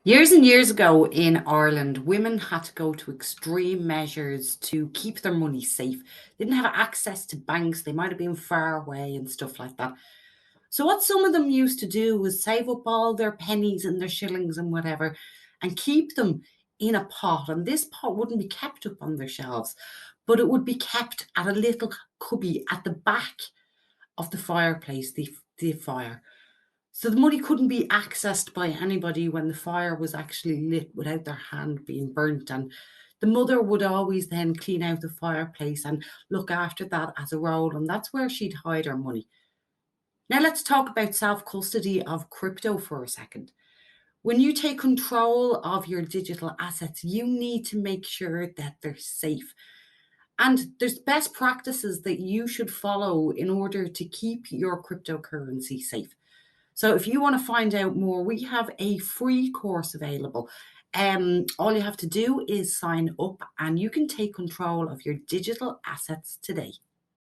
Years and years ago in Ireland, women had to go to extreme measures to keep their money safe. They didn't have access to banks, they might have been far away and stuff like that. So, what some of them used to do was save up all their pennies and their shillings and whatever and keep them in a pot. And this pot wouldn't be kept up on their shelves, but it would be kept at a little cubby at the back of the fireplace, the fire. So the money couldn't be accessed by anybody when the fire was actually lit without their hand being burnt. And the mother would always then clean out the fireplace and look after that as a role. And that's where she'd hide her money. Now let's talk about self custody of crypto for a second. When you take control of your digital assets, you need to make sure that they're safe. And there's best practices that you should follow in order to keep your cryptocurrency safe. So if you want to find out more, we have a free course available. All you have to do is sign up and you can take control of your digital assets today.